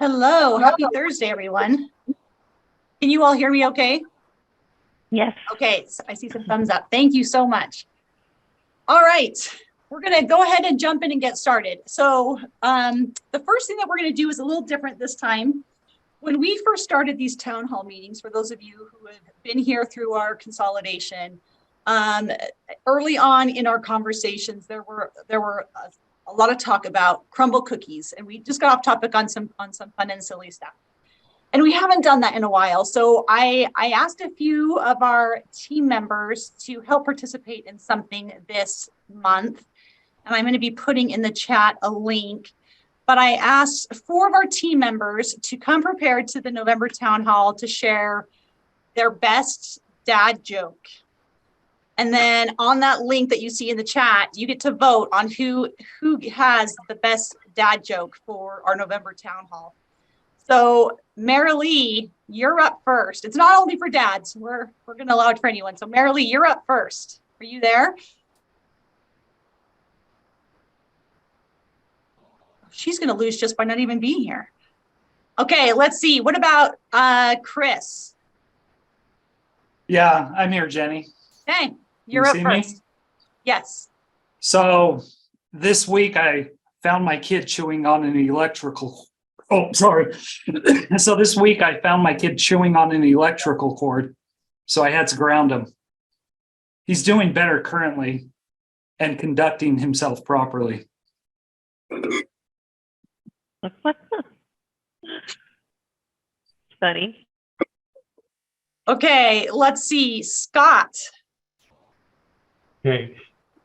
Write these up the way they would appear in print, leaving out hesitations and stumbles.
Hello, happy Thursday, everyone. Can you all hear me okay? Yes. Okay, so I see some thumbs up. Thank you so much. All right, we're gonna go ahead and jump in and get started. So the first thing that we're gonna do is a little different this time. When we first started these town hall meetings, for those of you who have been here through our consolidation, early on in our conversations, there were a lot of talk about crumble cookies, and we just got off topic on some fun and silly stuff. And we haven't done that in a while. So I asked a few of our team members to help participate in something this month. And I'm going to be putting in the chat a link. But I asked 4 of our team members to come prepared to the November town hall to share their best dad joke. And then on that link that you see in the chat, you get to vote on who has the best dad joke for our November town hall. So Marilee, you're up first. It's not only for dads. We're going to allow it for anyone. So Marilee, you're up first. Are you there? She's going to lose just by not even being here. Okay, let's see. What about Chris? Yeah, I'm here, Jenny. Okay, you're up first. Me? Yes. So this week I found my kid chewing on an electrical. Oh, sorry. So this week I found my kid chewing on an electrical cord. So I had to ground him. He's doing better currently and conducting himself properly. Funny. Okay, let's see. Scott. Okay.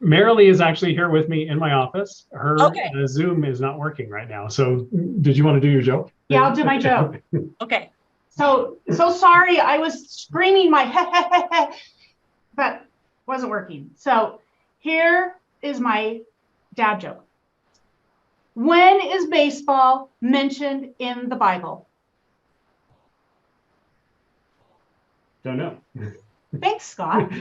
Marilee is actually here with me in my office. Her Zoom is not working right now. So did you want to do your joke? Yeah, I'll do my joke. Okay. So sorry, I was screaming my but wasn't working. So here is my dad joke. When is baseball mentioned in the Bible? Don't know. Thanks, Scott.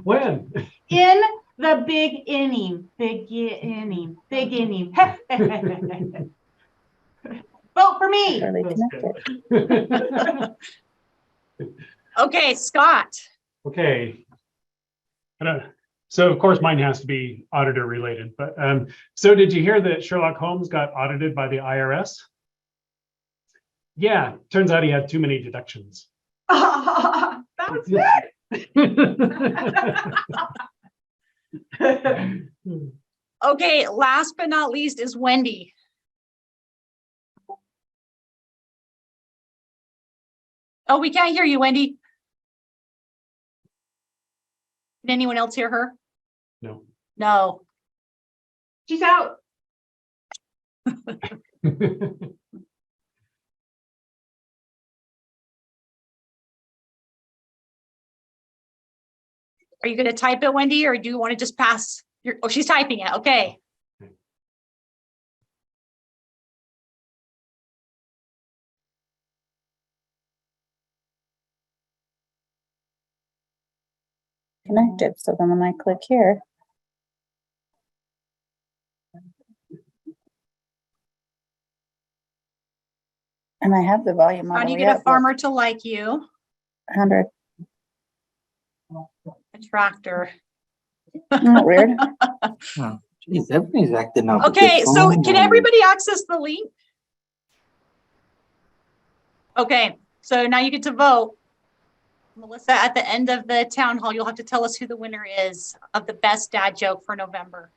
When? In the big inning. Big inning. Vote for me. Okay, Scott. Okay. So of course mine has to be auditor related, but so did you hear that Sherlock Holmes got audited by the IRS? Yeah, turns out he had too many deductions. That was good. Okay, last but not least is Wendy. Oh, we can't hear you, Wendy. Can anyone else hear her? No. No. She's out. Are you going to type it, Wendy, or do you want to just pass your, oh, she's typing it. Okay. Connected. So then when I click here, and I have the volume on. How do you get a farmer to like you? 100. A tractor. Weird. Oh, geez, everybody's acting up. Okay, so can everybody access the link? Okay, so now you get to vote. Melissa, at the end of the town hall, you'll have to tell us who the winner is of the best dad joke for November.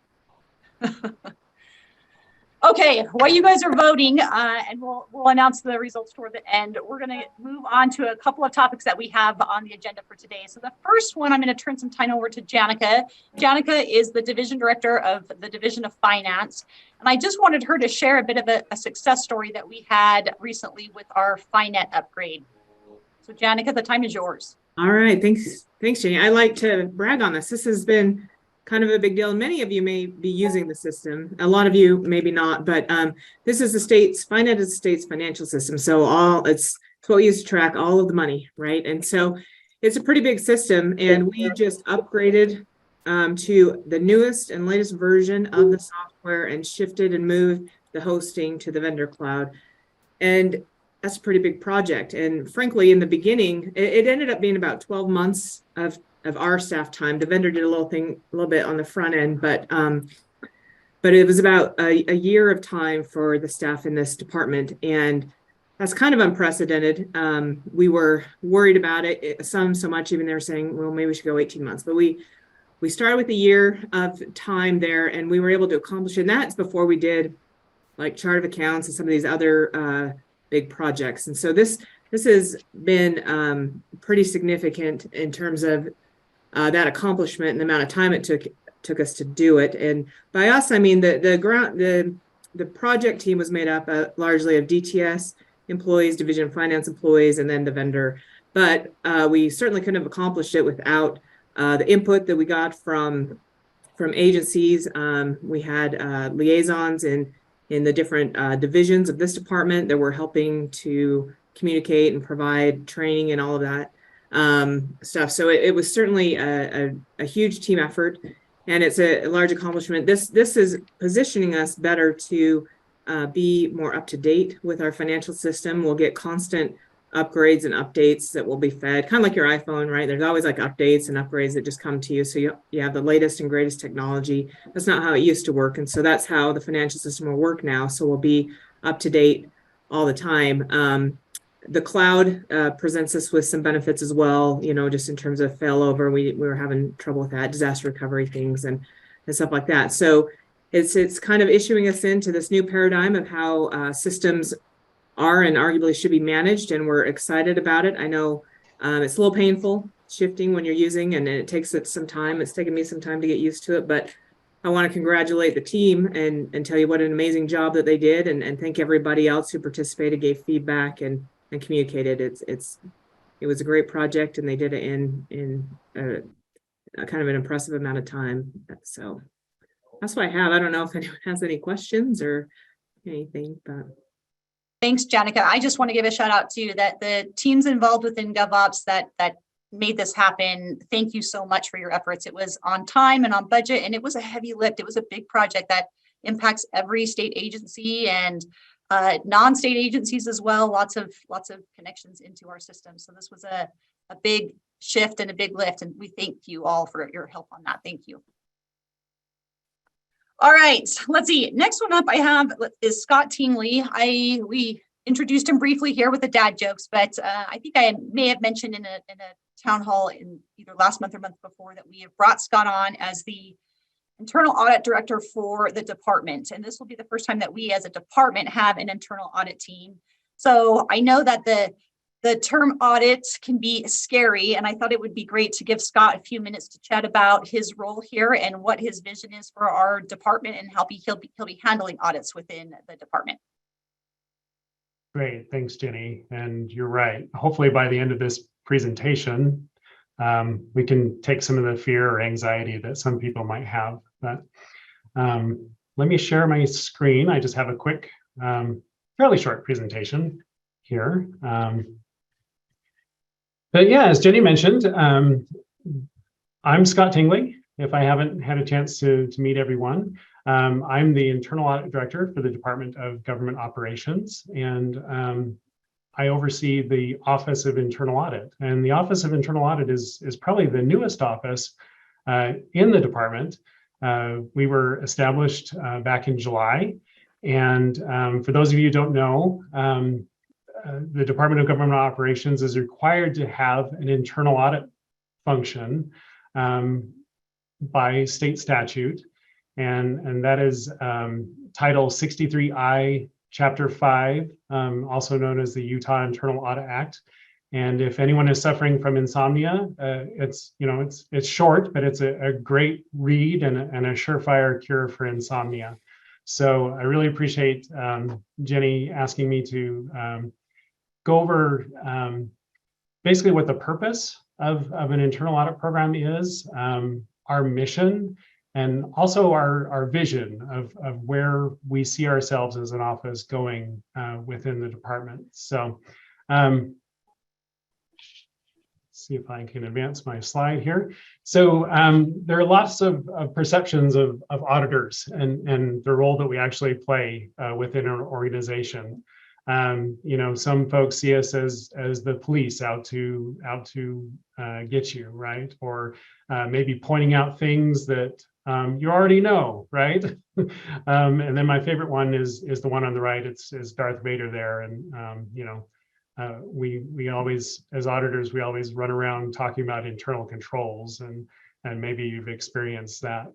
Okay, while you guys are voting, and we'll announce the results toward the end, we're going to move on to a couple of topics that we have on the agenda for today. So the first one, I'm going to turn some time over to Janica. Janica is the division director of the Division of Finance. And I just wanted her to share a bit of a success story that we had recently with our Finet upgrade. So Janica, the time is yours. All right, thanks, Jenny. I like to brag on this. This has been kind of a big deal. Many of you may be using the system. A lot of you maybe not, but this is the state's, Finet is the state's financial system. So it's what we use to track all of the money, right? And so it's a pretty big system, and we just upgraded to the newest and latest version of the software and shifted and moved the hosting to the vendor cloud. And that's a pretty big project. And frankly, in the beginning, it ended up being about 12 months of our staff time. The vendor did a little bit on the front end, but it was about a year of time for the staff in this department. And that's kind of unprecedented. We were worried about it, some so much, even they were saying, well, maybe we should go 18 months. But we started with a year of time there, and we were able to accomplish it. And that's before we did like chart of accounts and some of these other big projects. And so this has been pretty significant in terms of that accomplishment and the amount of time it took us to do it. And by us, I mean the project team was made up largely of DTS employees, division of finance employees, and then the vendor. But we certainly couldn't have accomplished it without the input that we got from agencies. We had liaisons in the different divisions of this department that were helping to communicate and provide training and all of that stuff. So it was certainly a huge team effort, and it's a large accomplishment. This is positioning us better to be more up to date with our financial system. We'll get constant upgrades and updates that will be fed, kind of like your iPhone, right? There's always like updates and upgrades that just come to you. So you have the latest and greatest technology. That's not how it used to work. And so that's how the financial system will work now. So we'll be up to date all the time. The cloud presents us with some benefits as well, just in terms of failover. We were having trouble with that, disaster recovery things and stuff like that. So it's kind of issuing us into this new paradigm of how systems are and arguably should be managed, and we're excited about it. I know it's a little painful shifting when you're using, and it takes it some time. It's taken me some time to get used to it, but I want to congratulate the team and tell you what an amazing job that they did, and thank everybody else who participated, gave feedback, and communicated. It was a great project, and they did it in a kind of an impressive amount of time. So that's what I have. I don't know if anyone has any questions or anything, but. Thanks, Janica. I just want to give a shout out to that the teams involved within GovOps that made this happen. Thank you so much for your efforts. It was on time and on budget, and it was a heavy lift. It was a big project that impacts every state agency and non-state agencies as well. Lots of connections into our system. So this was a big shift and a big lift, and we thank you all for your help on that. Thank you. All right, let's see. Next one up I have is Scott Tingley. We introduced him briefly here with the dad jokes, but I think I may have mentioned in a town hall in either last month or month before that we have brought Scott on as the internal audit director for the department. And this will be the first time that we as a department have an internal audit team. So I know that the term audit can be scary, and I thought it would be great to give Scott a few minutes to chat about his role here and what his vision is for our department and how he'll be handling audits within the department. Great, thanks, Jenny. And you're right. Hopefully by the end of this presentation, we can take some of the fear or anxiety that some people might have. But let me share my screen. I just have a quick, fairly short presentation here. But yeah, as Jenny mentioned, I'm Scott Tingley. If I haven't had a chance to meet everyone, I'm the internal audit director for the Department of Government Operations, and I oversee the Office of Internal Audit. And the Office of Internal Audit is probably the newest office in the department. We were established back in July. And for those of you who don't know, the Department of Government Operations is required to have an internal audit function by state statute. And that is Title 63I, Chapter 5, also known as the Utah Internal Audit Act. And if anyone is suffering from insomnia, it's short, but it's a great read and a surefire cure for insomnia. So I really appreciate Jenny asking me to go over basically what the purpose of an internal audit program is, our mission, and also our vision of where we see ourselves as an office going within the department. So see if I can advance my slide here. So there are lots of perceptions of auditors and the role that we actually play within our organization. Some folks see us as the police out to get you, right? Or maybe pointing out things that you already know, right? And then my favorite one is the one on the right. It's Darth Vader there, and we always, as auditors, we always run around talking about internal controls, and maybe you've experienced that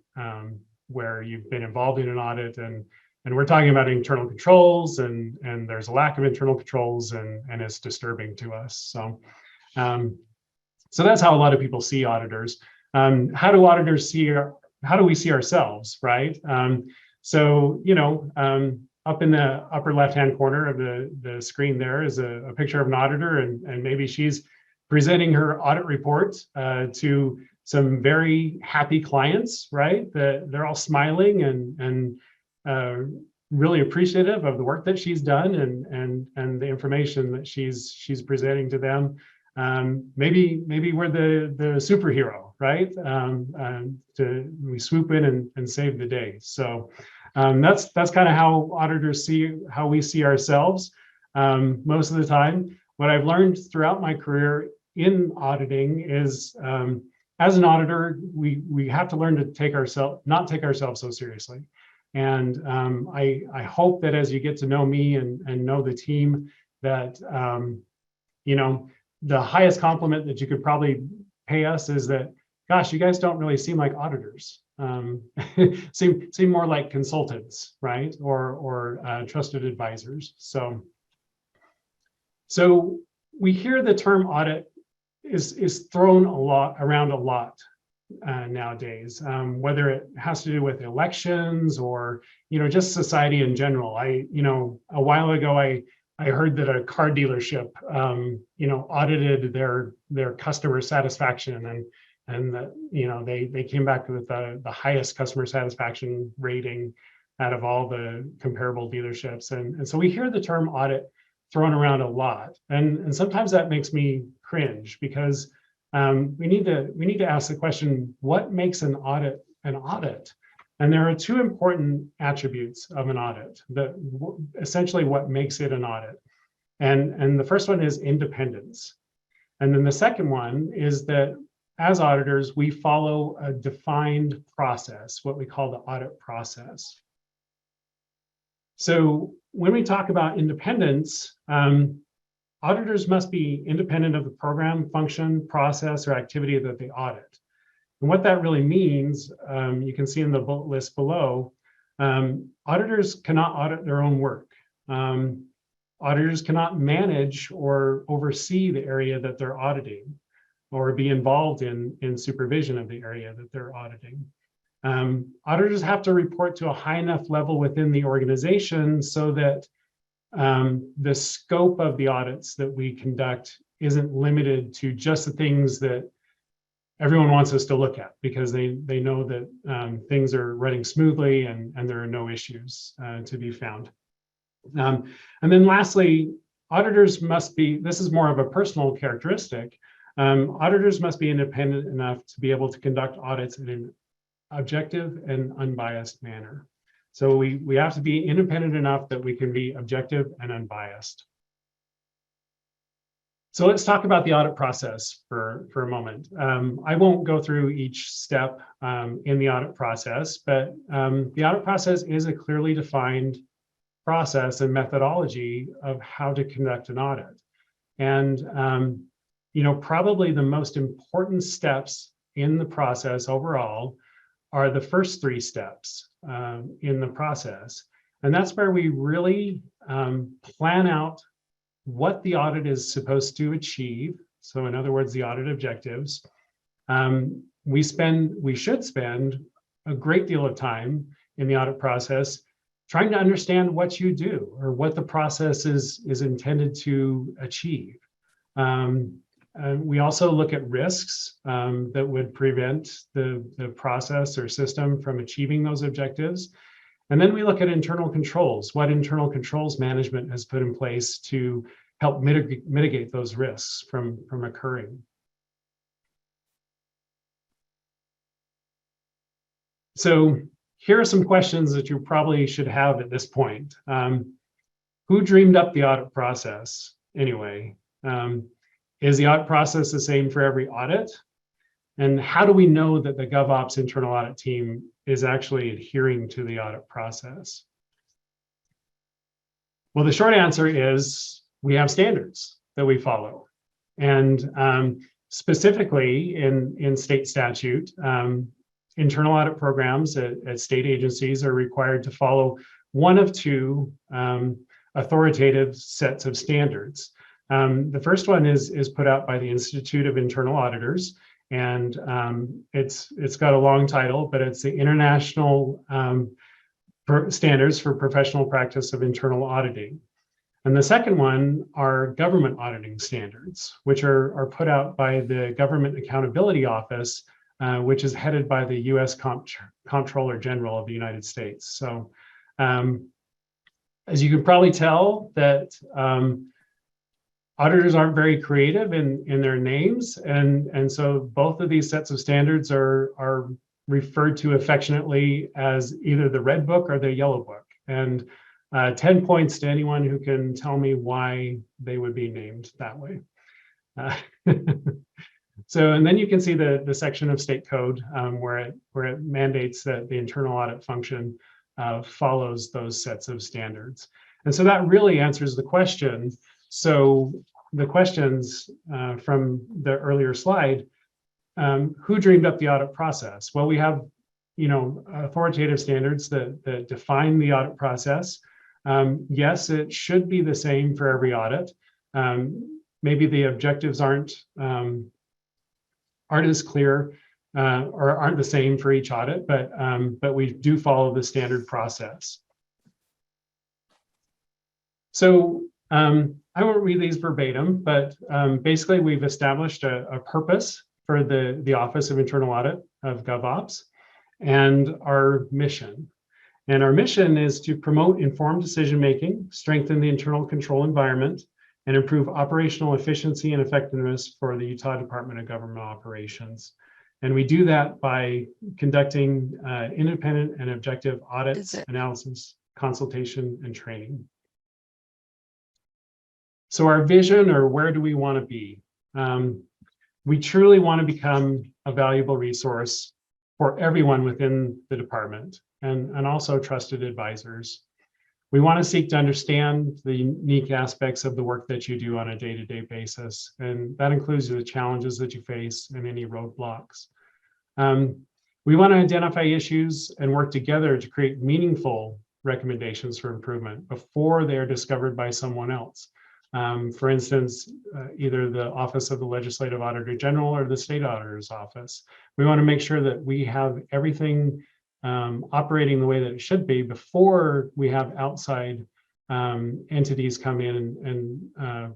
where you've been involved in an audit, and we're talking about internal controls, and there's a lack of internal controls, and it's disturbing to us. So that's how a lot of people see auditors. How do auditors see? How do we see ourselves, right? Up in the upper left-hand corner of the screen there is a picture of an auditor, and maybe she's presenting her audit report to some very happy clients, right? They're all smiling and really appreciative of the work that she's done and the information that she's presenting to them. Maybe we're the superhero, right? We swoop in and save the day. So that's kind of how auditors how we see ourselves most of the time. What I've learned throughout my career in auditing is, as an auditor, we have to learn to not take ourselves so seriously. And I hope that as you get to know me and know the team, that the highest compliment that you could probably pay us is that, gosh, you guys don't really seem like auditors. Seem more like consultants, right? Or trusted advisors. So we hear the term audit is thrown around a lot nowadays, whether it has to do with elections or just society in general. A while ago I heard that a car dealership audited their customer satisfaction, and that they came back with the highest customer satisfaction rating out of all the comparable dealerships. And so we hear the term audit thrown around a lot, and sometimes that makes me cringe, because we need to ask the question, what makes an audit an audit? And there are two important attributes of an audit, that essentially what makes it an audit. And the first one is independence. And then the second one is that as auditors, we follow a defined process, what we call the audit process. So when we talk about independence, auditors must be independent of the program, function, process, or activity that they audit. And what that really means, you can see in the bullet list below, auditors cannot audit their own work. Auditors cannot manage or oversee the area that they're auditing, or be involved in supervision of the area that they're auditing. Auditors have to report to a high enough level within the organization so that the scope of the audits that we conduct isn't limited to just the things that everyone wants us to look at, because they know that things are running smoothly and there are no issues to be found. And then lastly, auditors must be, this is more of a personal characteristic, auditors must be independent enough to be able to conduct audits in an objective and unbiased manner. So we have to be independent enough that we can be objective and unbiased. So let's talk about the audit process for a moment. I won't go through each step in the audit process, but the audit process is a clearly defined process and methodology of how to conduct an audit. And probably the most important steps in the process overall are the first three steps in the process. And that's where we really plan out what the audit is supposed to achieve. So in other words, the audit objectives. We should spend a great deal of time in the audit process trying to understand what you do, or what the process is intended to achieve. We also look at risks that would prevent the process or system from achieving those objectives. And then we look at internal controls, what internal controls management has put in place to help mitigate those risks from occurring. So here are some questions that you probably should have at this point. who dreamed up the audit process anyway? Is the audit process the same for every audit? And how do we know that the GovOps internal audit team is actually adhering to the audit process? Well, the short answer is we have standards that we follow. And specifically in state statute, internal audit programs at state agencies are required to follow one of two authoritative sets of standards. The first one is put out by the Institute of Internal Auditors, and it's got a long title, but it's the International Standards for Professional Practice of Internal Auditing. And the second one are government auditing standards, which are put out by the Government Accountability Office, which is headed by the U.S. Comptroller General of the United States. So as you can probably tell that auditors aren't very creative in their names. And so both of these sets of standards are referred to affectionately as either the red book or the yellow book. And 10 points to anyone who can tell me why they would be named that way. So, and then you can see the section of state code where it mandates that the internal audit function follows those sets of standards. And so that really answers the question. So the questions from the earlier slide, who dreamed up the audit process? Well, we have, authoritative standards that define the audit process. Yes, it should be the same for every audit. Maybe the objectives aren't as clear or aren't the same for each audit, but we do follow the standard process. So I won't read these verbatim, but basically we've established a purpose for the Office of Internal Audit of GovOps and our mission. And our mission is to promote informed decision-making, strengthen the internal control environment, and improve operational efficiency and effectiveness for the Utah Department of Government Operations. And we do that by conducting independent and objective audits, analysis, consultation, and training. So our vision, or where do we want to be? We truly want to become a valuable resource for everyone within the department and also trusted advisors. We want to seek to understand the unique aspects of the work that you do on a day-to-day basis, and that includes the challenges that you face and any roadblocks. We want to identify issues and work together to create meaningful recommendations for improvement before they are discovered by someone else. For instance, either the Office of the Legislative Auditor General or the State Auditor's Office. We want to make sure that we have everything operating the way that it should be before we have outside entities come in and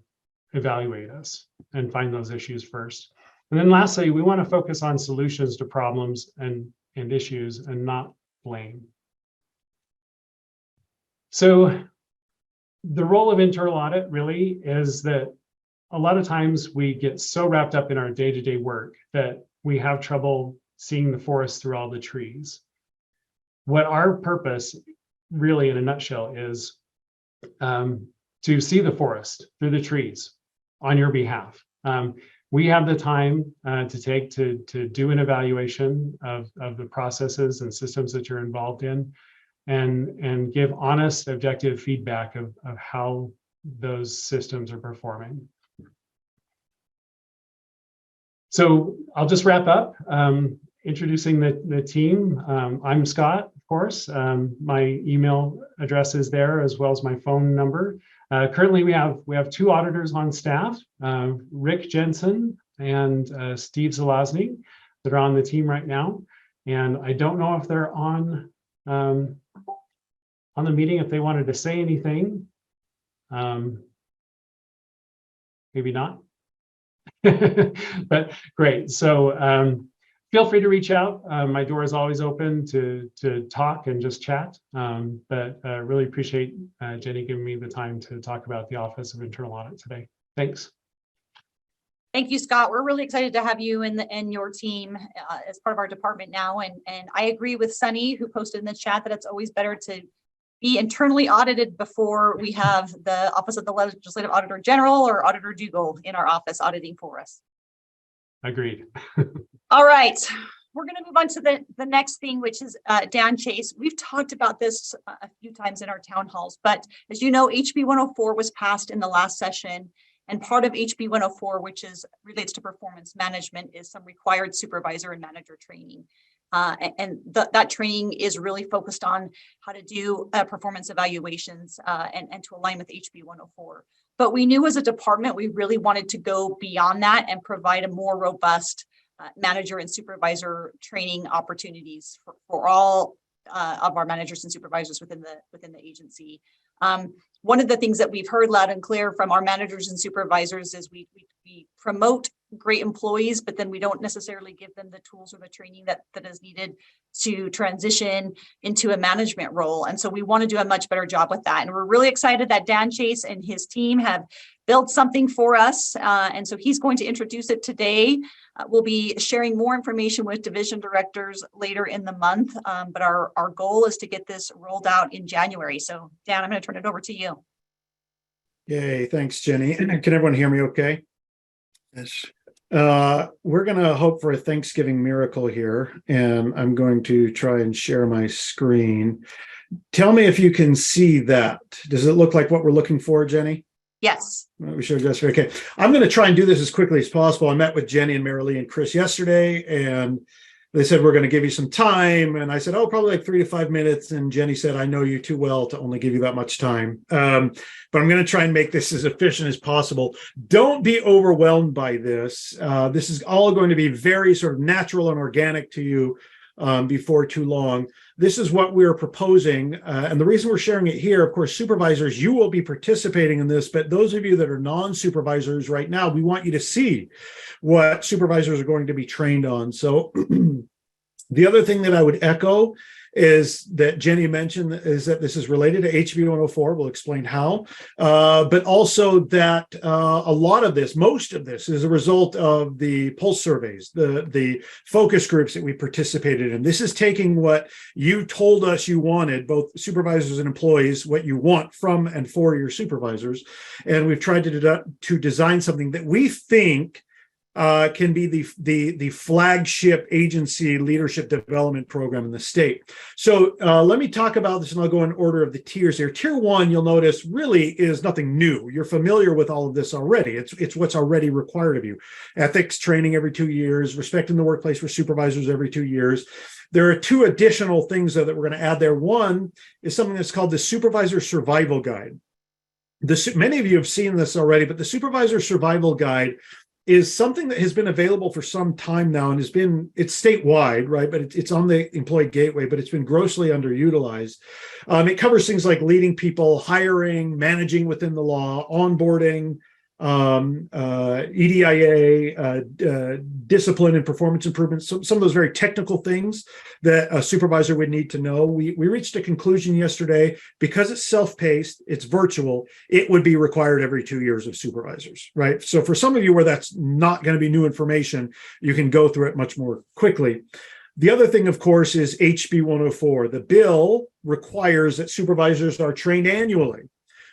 evaluate us and find those issues first. And then lastly, we want to focus on solutions to problems and issues and not blame. So the role of internal audit really is that a lot of times we get so wrapped up in our day-to-day work that we have trouble seeing the forest through all the trees. What our purpose really in a nutshell is to see the forest through the trees on your behalf. We have the time to take to do an evaluation of the processes and systems that you're involved in and give honest, objective feedback of how those systems are performing. So I'll just wrap up introducing the team. I'm Scott, of course. My email address is there as well as my phone number. Currently, we have two auditors on staff, Rick Jensen and Steve Zelazny, that are on the team right now. And I don't know if they're on the meeting, if they wanted to say anything. Maybe not. But great. So feel free to reach out. My door is always open to talk and just chat. But really appreciate Jenny giving me the time to talk about the Office of Internal Audit today. Thanks. Thank you, Scott. We're really excited to have you and your team as part of our department now. And I agree with Sunny, who posted in the chat, that it's always better to be internally audited before we have the Office of the Legislative Auditor General or Auditor Dugal in our office auditing for us. Agreed. All right, we're going to move on to the next thing, which is Dan Chase. We've talked about this a few times in our town halls, but as you know, HB 104 was passed in the last session. And part of HB 104, which relates to performance management, is some required supervisor and manager training. That training is really focused on how to do performance evaluations and to align with HB 104. But we knew as a department, we really wanted to go beyond that and provide a more robust manager and supervisor training opportunities for all of our managers and supervisors within the agency. One of the things that we've heard loud and clear from our managers and supervisors is we promote great employees, but then we don't necessarily give them the tools or the training that is needed to transition into a management role. And so we want to do a much better job with that. And we're really excited that Dan Chase and his team have built something for us. And so he's going to introduce it today. We'll be sharing more information with division directors later in the month, but our goal is to get this rolled out in January. So Dan, I'm going to turn it over to you. Yay, thanks, Jenny. Can everyone hear me okay? Yes. We're going to hope for a Thanksgiving miracle here, and I'm going to try and share my screen. Tell me if you can see that. Does it look like what we're looking for, Jenny? Yes. We showed yesterday. Okay. I'm going to try and do this as quickly as possible. I met with Jenny and Marilee and Chris yesterday, and they said, we're going to give you some time. And I said, oh, probably like 3 to 5 minutes. And Jenny said, I know you too well to only give you that much time. But I'm going to try and make this as efficient as possible. Don't be overwhelmed by this. This is all going to be very sort of natural and organic to you before too long. This is what we're proposing. And the reason we're sharing it here, of course, supervisors, you will be participating in this, but those of you that are non-supervisors right now, we want you to see what supervisors are going to be trained on. So the other thing that I would echo is that Jenny mentioned is that this is related to HB 104. We'll explain how, but also that a lot of this, most of this is a result of the pulse surveys, the focus groups that we participated in. This is taking what you told us you wanted, both supervisors and employees, what you want from and for your supervisors. And we've tried to design something that we think can be the flagship agency leadership development program in the state. So let me talk about this, and I'll go in order of the tiers here. Tier 1, you'll notice, really is nothing new. You're familiar with all of this already. It's what's already required of you. Ethics training every 2 years, respecting the workplace for supervisors every 2 years. There are 2 additional things that we're going to add there. One is something that's called the Supervisor Survival Guide. Many of you have seen this already, but the Supervisor Survival Guide is something that has been available for some time now, and it's statewide, right? But it's on the employee gateway, but it's been grossly underutilized. It covers things like leading people, hiring, managing within the law, onboarding, EDIA, discipline and performance improvements, some of those very technical things that a supervisor would need to know. We reached a conclusion yesterday, because it's self-paced, it's virtual, it would be required every 2 years of supervisors, right? So for some of you where that's not going to be new information, you can go through it much more quickly. The other thing, of course, is HB 104. The bill requires that supervisors are trained annually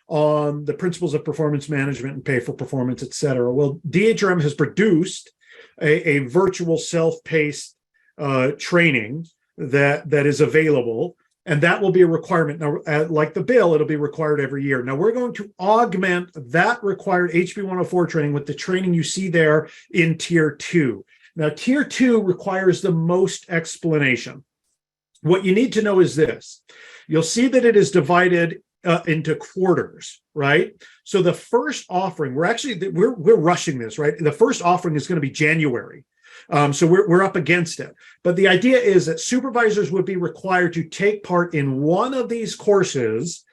on the principles of performance management and pay for performance, et cetera. Well, DHRM has produced a virtual self-paced training that is available, and that will be a requirement. Now, like the bill, it'll be required every year. Now, we're going to augment that required HB 104 training with the training you see there in Tier 2. Now, Tier 2 requires the most explanation. What you need to know is this. You'll see that it is divided into quarters, right? So the first offering, we're rushing this, right? The first offering is going to be January. So we're up against it. But the idea is that supervisors would be required to take part in one of these courses,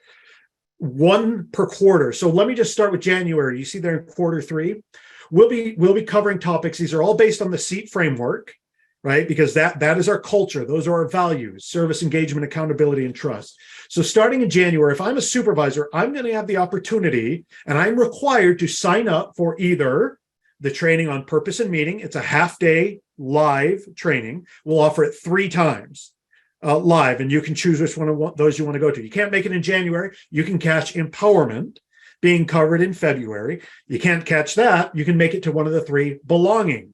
1 per quarter. So let me just start with January. You see there in quarter 3, we'll be covering topics. These are all based on the SEAT framework, right? Because that is our culture. Those are our values: service, engagement, accountability, and trust. So starting in January, if I'm a supervisor, I'm going to have the opportunity, and I'm required to sign up for either the training on purpose and meaning. It's a half-day live training. We'll offer it 3 times. live, and you can choose which one of those you want to go to. You can't make it in January. You can catch empowerment being covered in February. You can't catch that. You can make it to one of the 3 belongings.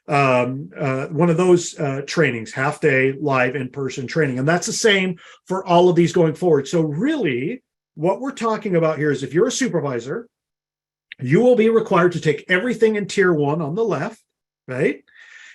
One of those trainings, half day, live, in-person training. And that's the same for all of these going forward. So really what we're talking about here is if you're a supervisor, you will be required to take everything in tier 1 on the left, right?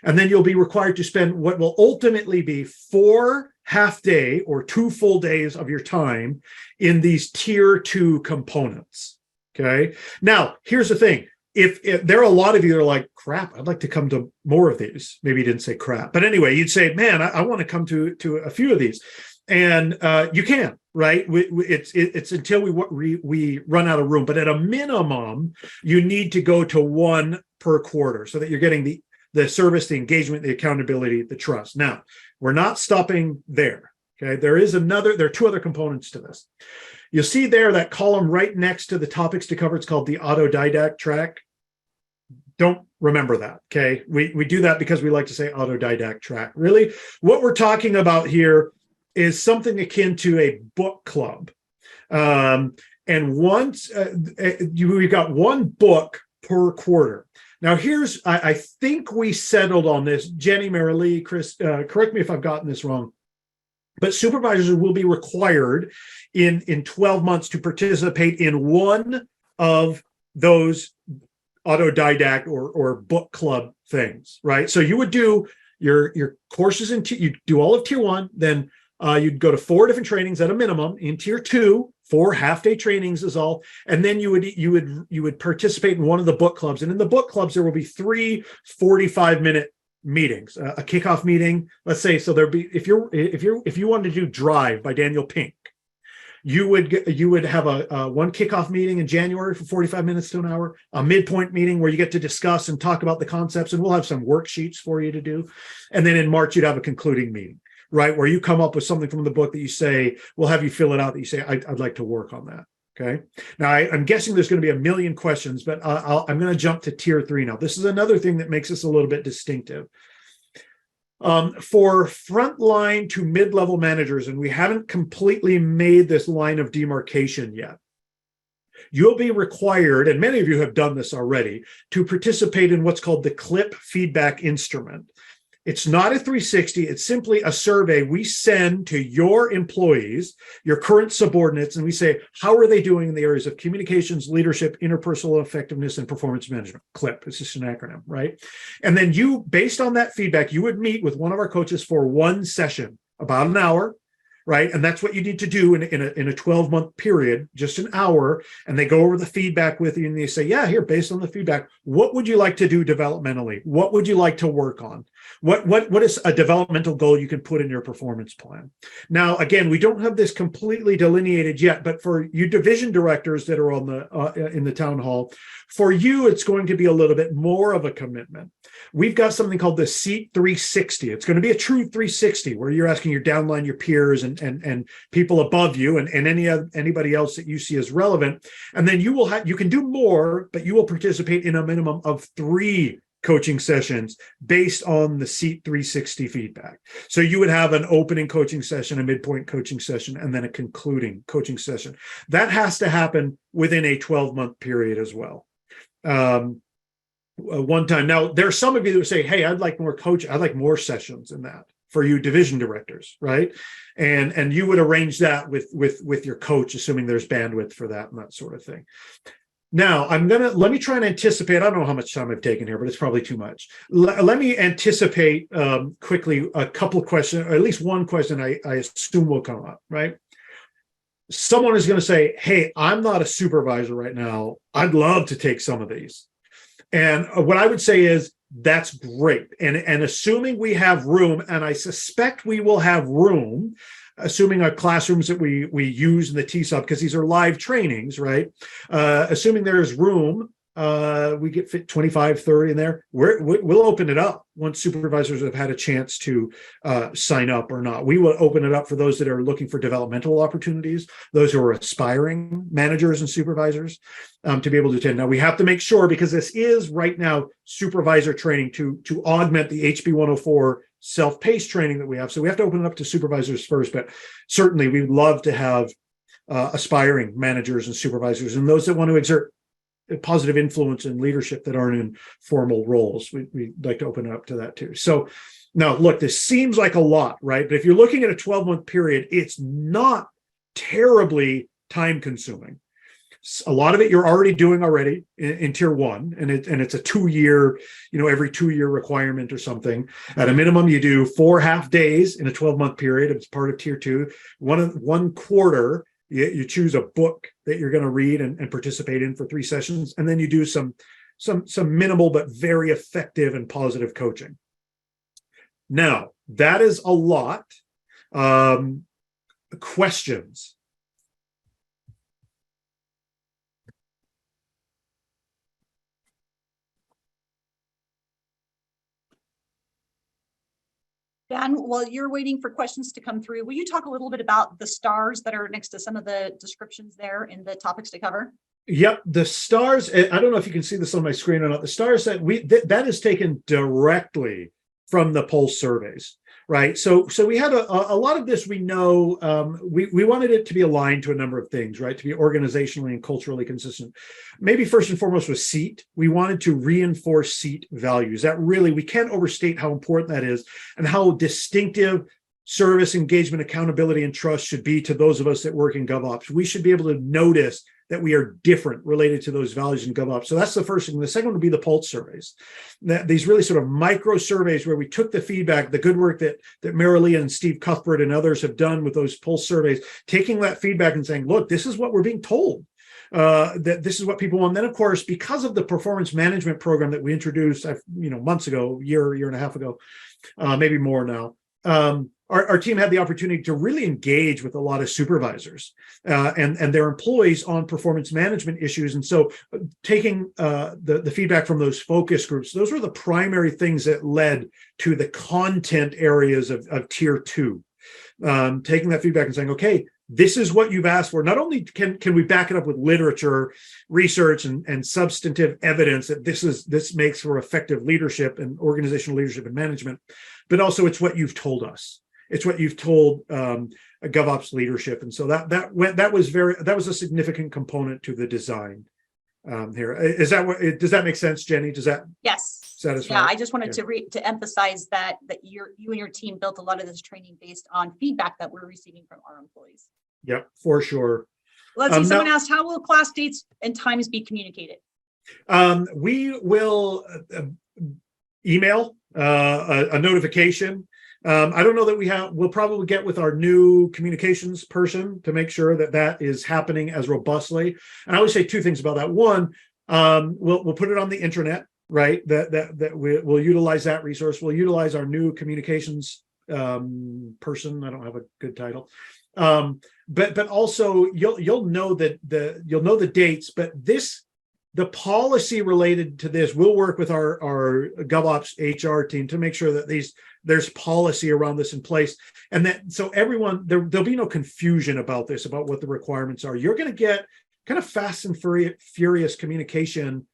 And then you'll be required to spend what will ultimately be 4 half day or 2 full days of your time in these tier 2 components. Okay. Now, here's the thing. If there are a lot of you that are like, crap, I'd like to come to more of these. Maybe you didn't say crap, but anyway, you'd say, man, I want to come to a few of these. And you can, right? It's until we run out of room. But at a minimum, you need to go to 1 per quarter so that you're getting the service, the engagement, the accountability, the trust. Now, we're not stopping there. Okay, there are 2 other components to this. You'll see there that column right next to the topics to cover. It's called the autodidact track. Don't remember that. Okay, we do that because we like to say autodidact track. Really, what we're talking about here is something akin to a book club. And once we've got 1 book per quarter. Now, I think we settled on this. Jenny, Marilee, Chris, correct me if I've gotten this wrong. But supervisors will be required in 12 months to participate in 1 of those autodidact or book club things, right? So you would do your courses you do all of tier 1, then you'd go to 4 different trainings at a minimum. In tier 2, 4 half-day trainings is all, and then you would participate in 1 of the book clubs. And in the book clubs, there will be 3 45-minute meetings, a kickoff meeting. Let's say, so there'd be if you wanted to do Drive by Daniel Pink, you would have a 1 kickoff meeting in January for 45 minutes to an hour, a midpoint meeting where you get to discuss and talk about the concepts, and we'll have some worksheets for you to do, and then in March you'd have a concluding meeting, right, where you come up with something from the book that you say, we'll have you fill it out, that you say, I'd like to work on that. Okay. Now, I'm guessing there's going to be a million questions, but I'm going to jump to tier 3 now. This is another thing that makes us a little bit distinctive. For frontline to mid-level managers, and we haven't completely made this line of demarcation yet, you'll be required, and many of you have done this already, to participate in what's called the CLIP feedback instrument. It's not a 360. It's simply a survey we send to your employees, your current subordinates, and we say, how are they doing in the areas of communications, leadership, interpersonal effectiveness, and performance management? CLIP, it's just an acronym, right? And then you, based on that feedback, you would meet with one of our coaches for 1 session, about an hour, right? And that's what you need to do in a 12-month period, just an hour. And they go over the feedback with you and they say, yeah, here, based on the feedback, what would you like to do developmentally? What would you like to work on? What is a developmental goal you can put in your performance plan? Now, again, we don't have this completely delineated yet, but for you division directors that are on the in the town hall, for you, it's going to be a little bit more of a commitment. We've got something called the Seat 360. It's going to be a true 360 where you're asking your downline, your peers, and people above you, and anybody else that you see as relevant. And then you can do more, but you will participate in a minimum of 3 coaching sessions based on the Seat 360 feedback. So you would have an opening coaching session, a midpoint coaching session, and then a concluding coaching session. That has to happen within a 12-month period as well. One time. Now, there are some of you that say, hey, I'd like more coaching. I'd like more sessions in that for you division directors, right? And you would arrange that with your coach, assuming there's bandwidth for that and that sort of thing. Now, let me try and anticipate. I don't know how much time I've taken here, but it's probably too much. Let me anticipate quickly a couple of questions, or at least one question I assume will come up, right? Someone is going to say, hey, I'm not a supervisor right now. I'd love to take some of these. And what I would say is, that's great. And assuming we have room, and I suspect we will have room, assuming our classrooms that we use in the TSUB, because these are live trainings, right? Assuming there's room, we get fit 25, 30 in there. We'll open it up once supervisors have had a chance to sign up or not. We will open it up for those that are looking for developmental opportunities, those who are aspiring managers and supervisors to be able to attend. Now, we have to make sure, because this is right now supervisor training to augment the HB 104 self-paced training that we have. So we have to open it up to supervisors first, but certainly we would love to have aspiring managers and supervisors and those that want to exert a positive influence and leadership that aren't in formal roles. We'd like to open it up to that too. So now look, this seems like a lot, right? But if you're looking at a 12-month period, it's not terribly time consuming. A lot of it you're already doing in tier 1, and it's a 2-year, every 2-year requirement or something. At a minimum, you do 4 half days in a 12-month period. It's part of tier 2. One quarter, you choose a book that you're going to read and participate in for 3 sessions, and then you do some minimal but very effective and positive coaching. Now, that is a lot. Questions? Dan, while you're waiting for questions to come through, will you talk a little bit about the stars that are next to some of the descriptions there in the topics to cover? Yep, the stars, I don't know if you can see this on my screen or not. The stars that is taken directly from the pulse surveys, right? So we had a lot of this. We know we wanted it to be aligned to a number of things, right? To be organizationally and culturally consistent. Maybe first and foremost was SEAT. We wanted to reinforce SEAT values. That really, we can't overstate how important that is and how distinctive service, engagement, accountability, and trust should be to those of us that work in GovOps. We should be able to notice that we are different related to those values in GovOps. So that's the first thing. The second one would be the pulse surveys. These really sort of micro surveys where we took the feedback, the good work that Marilee and Steve Cuthbert and others have done with those pulse surveys, taking that feedback and saying, look, this is what we're being told. That this is what people want. And then, of course, because of the performance management program that we introduced, months ago, year and a half ago, maybe more now, our team had the opportunity to really engage with a lot of supervisors and their employees on performance management issues. And so taking the feedback from those focus groups, those were the primary things that led to the content areas of tier 2. Taking that feedback and saying, okay, this is what you've asked for. Not only can we back it up with literature, research, and substantive evidence that this makes for effective leadership and organizational leadership and management, but also it's what you've told us. It's what you've told GovOps leadership, and so that was a significant component to the design here. Does that make sense, Jenny? Does that satisfy? Yeah, I just wanted to emphasize that you and your team built a lot of this training based on feedback that we're receiving from our employees. Yep, for sure. Let's see. Someone asked, how will class dates and times be communicated? We will email a notification. I don't know that we'll probably get with our new communications person to make sure that is happening as robustly. And I would say 2 things about that. One, we'll put it on the intranet, right? That we'll utilize that resource. We'll utilize our new communications person. I don't have a good title. But also you'll know the dates, but the policy related to this, we'll work with our GovOps HR team to make sure that there's policy around this in place, and that so everyone there'll be no confusion about this, about what the requirements are. You're going to get kind of fast and furious communication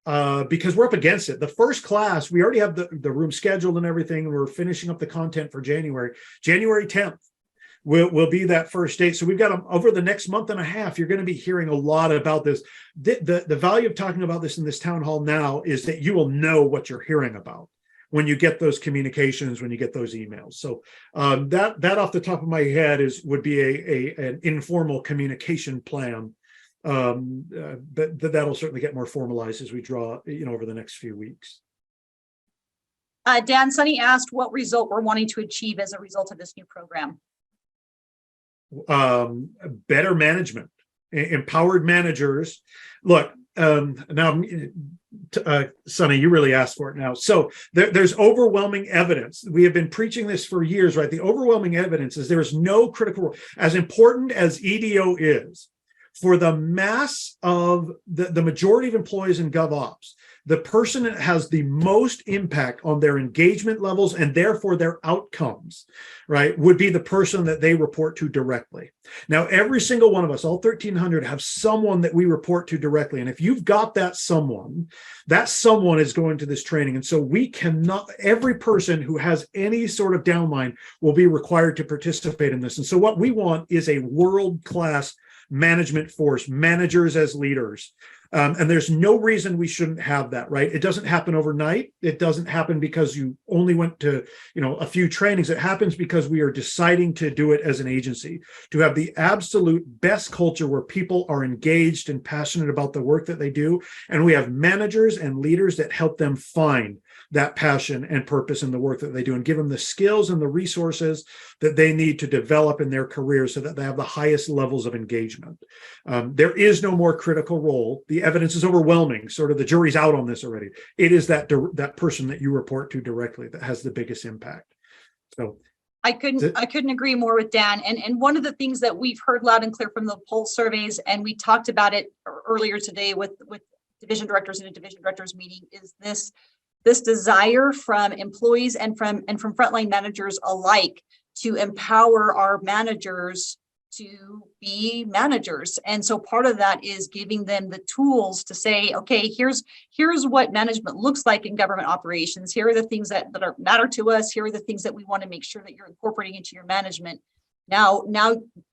because we're up against it. The first class, we already have the room scheduled and everything, and we're finishing up the content for January 10th. Will be that first date. So we've got over the next month and a half, you're going to be hearing a lot about this. The value of talking about this in this town hall now is that you will know what you're hearing about when you get those communications, when you get those emails. So that off the top of my head would be an informal communication plan. But that'll certainly get more formalized as we draw, over the next few weeks. Dan, Sunny asked what result we're wanting to achieve as a result of this new program. Better management, empowered managers. Look, now, Sunny, you really asked for it now. So there's overwhelming evidence. We have been preaching this for years, right? The overwhelming evidence is there is no critical, as important as EDO is for the mass of the majority of employees in GovOps, the person that has the most impact on their engagement levels and therefore their outcomes, right, would be the person that they report to directly. Now, every single one of us, all 1,300, have someone that we report to directly. And if you've got that someone is going to this training. And so we cannot, every person who has any sort of downline will be required to participate in this. And so what we want is a world-class management force, managers as leaders. And there's no reason we shouldn't have that, right? It doesn't happen overnight. It doesn't happen because you only went to, a few trainings. It happens because we are deciding to do it as an agency, to have the absolute best culture where people are engaged and passionate about the work that they do. And we have managers and leaders that help them find that passion and purpose in the work that they do and give them the skills and the resources that they need to develop in their careers so that they have the highest levels of engagement. There is no more critical role. The evidence is overwhelming. Sort of the jury's out on this already. It is that person that you report to directly that has the biggest impact. So I couldn't agree more with Dan. And one of the things that we've heard loud and clear from the pulse surveys, and we talked about it earlier today with division directors in a division directors meeting, is this desire from employees and from frontline managers alike to empower our managers to be managers. And so part of that is giving them the tools to say, okay, here's what management looks like in government operations. Here are the things that matter to us. Here are the things that we want to make sure that you're incorporating into your management. Now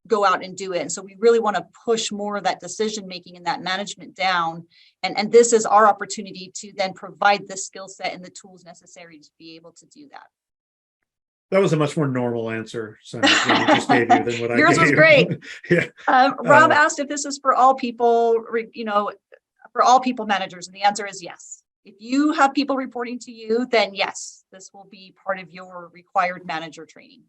go out and do it. And so we really want to push more of that decision making and that management down. And this is our opportunity to then provide the skill set and the tools necessary to be able to do that. that was a much more normal answer, Sandra, than I just gave you than what I gave. Yours was great. Yeah. Rob asked if this is for all people, for all people managers, and the answer is yes. If you have people reporting to you, then yes, this will be part of your required manager training.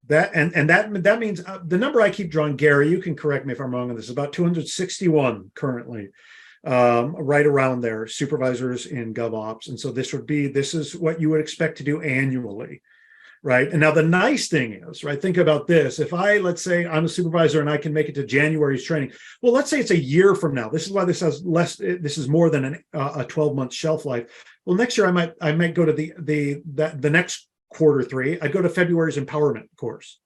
That means the number I keep drawing, Gary, you can correct me if I'm wrong on this, about 261 currently, right around there, supervisors in GovOps. And so this is what you would expect to do annually, right? And now the nice thing is, right, think about this. If let's say I'm a supervisor and I can make it to January's training, well, let's say it's a year from now. This is why this has this is more than a 12-month shelf life. Well, next year I might go to the next quarter three, I go to February's empowerment course,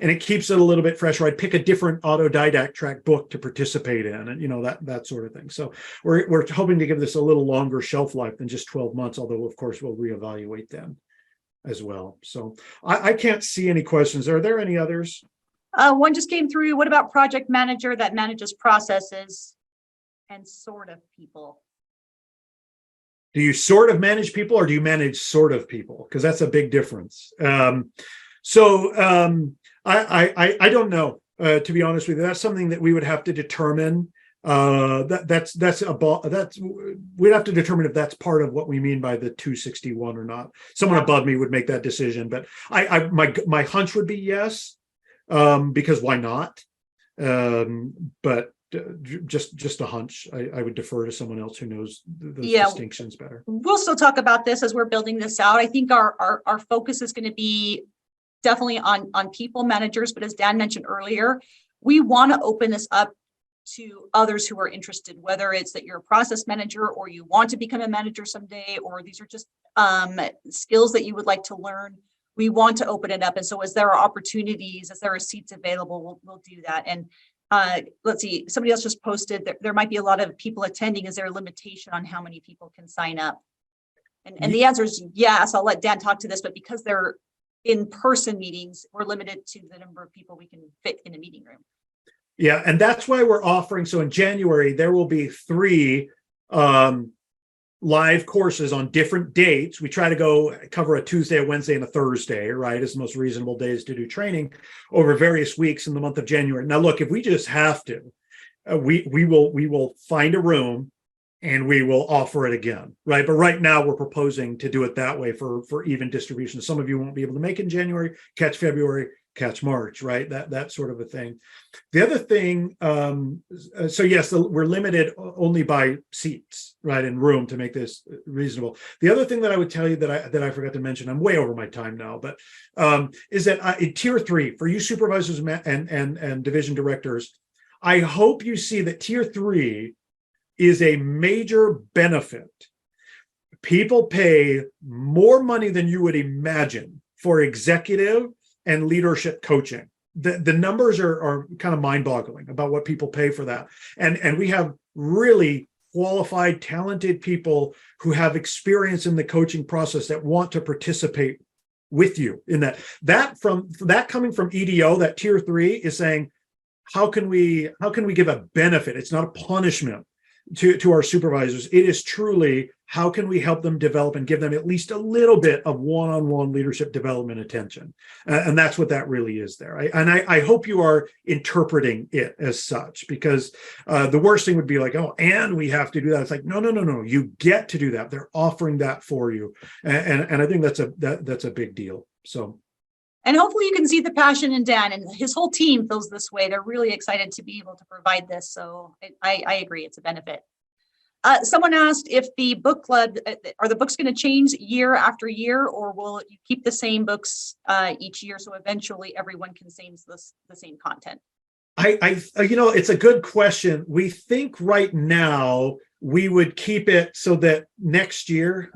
and it keeps it a little bit fresh. Or I'd pick a different autodidact track book to participate in, and that sort of thing. So we're hoping to give this a little longer shelf life than just 12 months, although of course we'll reevaluate them as well. So I can't see any questions. Are there any others? One just came through. What about project manager that manages processes and sort of people? Do you sort of manage people, or do you manage sort of people? Because that's a big difference. I don't know, to be honest with you. That's something that we would have to determine. We'd have to determine if that's part of what we mean by the 261 or not. Someone above me would make that decision, but my hunch would be yes, because why not? But just a hunch. I would defer to someone else who knows those distinctions better. We'll still talk about this as we're building this out. I think our focus is going to be definitely on people managers, but as Dan mentioned earlier, we want to open this up to others who are interested, whether it's that you're a process manager or you want to become a manager someday, or these are just skills that you would like to learn. We want to open it up. And so as there are opportunities, as there are seats available, we'll do that. And let's see, somebody else just posted that there might be a lot of people attending. Is there a limitation on how many people can sign up? And the answer is yes. I'll let Dan talk to this, but because they're in-person meetings, we're limited to the number of people we can fit in a meeting room. Yeah, and that's why we're offering. So in January, there will be 3 live courses on different dates. We try to cover a Tuesday, a Wednesday, and a Thursday, right, as the most reasonable days to do training over various weeks in the month of January. Now, look, if we just have to, we will find a room and we will offer it again, right? But right now we're proposing to do it that way for even distribution. Some of you won't be able to make it in January, catch February, catch March, right? That sort of a thing. The other thing, so yes, we're limited only by seats, right, and room to make this reasonable. The other thing that I would tell you that I forgot to mention, I'm way over my time now, but is that in tier 3 for you supervisors and division directors, I hope you see that tier 3 is a major benefit people pay more money than you would imagine for executive and leadership coaching. The numbers are kind of mind-boggling about what people pay for that. And we have really qualified, talented people who have experience in the coaching process that want to participate with you in that. That coming from EDO, that tier 3 is saying, how can we give a benefit? It's not a punishment to our supervisors. It is truly, how can we help them develop and give them at least a little bit of one-on-one leadership development attention? And that's what that really is there. I hope you are interpreting it as such, because the worst thing would be like, oh, and we have to do that. It's like, no. You get to do that. They're offering that for you. And I think that's a big deal. So. And hopefully you can see the passion in Dan, and his whole team feels this way. They're really excited to be able to provide this. So I agree, it's a benefit. Someone asked if the book club, are the books going to change year after year, or will you keep the same books each year so eventually everyone consumes the same content? It's a good question. We think right now we would keep it so that next year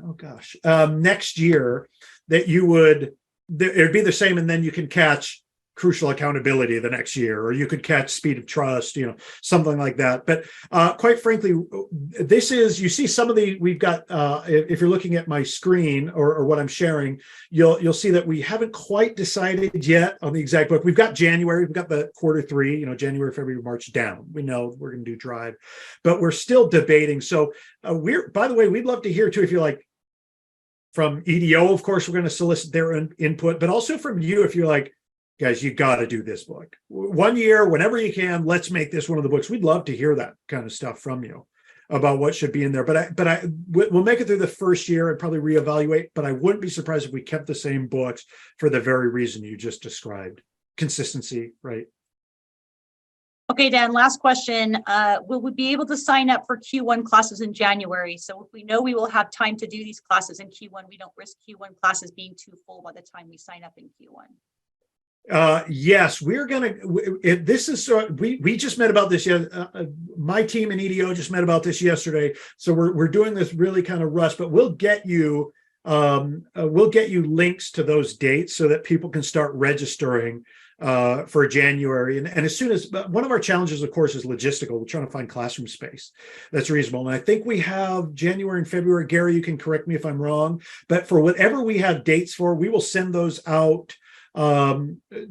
that you would, it'd be the same, and then you can catch Crucial Accountability the next year, or you could catch Speed of Trust, something like that. But quite frankly, this is, you see some of we've got, if you're looking at my screen or what I'm sharing, you'll see that we haven't quite decided yet on the exact book. We've got January, we've got the quarter 3, January, February, March down. We know we're going to do Drive, but we're still debating. So by the way, we'd love to hear too, if you're like, from EDO, of course, we're going to solicit their input, but also from you, if you're like, guys, you got to do this book 1 year, whenever you can. Let's make this one of the books. We'd love to hear that kind of stuff from you about what should be in there. But we'll make it through the first year and probably reevaluate. But I wouldn't be surprised if we kept the same books for the very reason you just described: consistency, right? Okay, Dan, last question. Will we be able to sign up for Q1 classes in January? So if we know we will have time to do these classes in Q1, we don't risk Q1 classes being too full by the time we sign up in Q1. Yes, we're gonna. We just met about this. My team in EDO just met about this yesterday. So we're doing this really kind of rush, but we'll get you links to those dates so that people can start registering for January. And as soon as, one of our challenges, of course, is logistical. We're trying to find classroom space that's reasonable. And I think we have January and February. Gary, you can correct me if I'm wrong, but for whatever we have dates for, we will send those out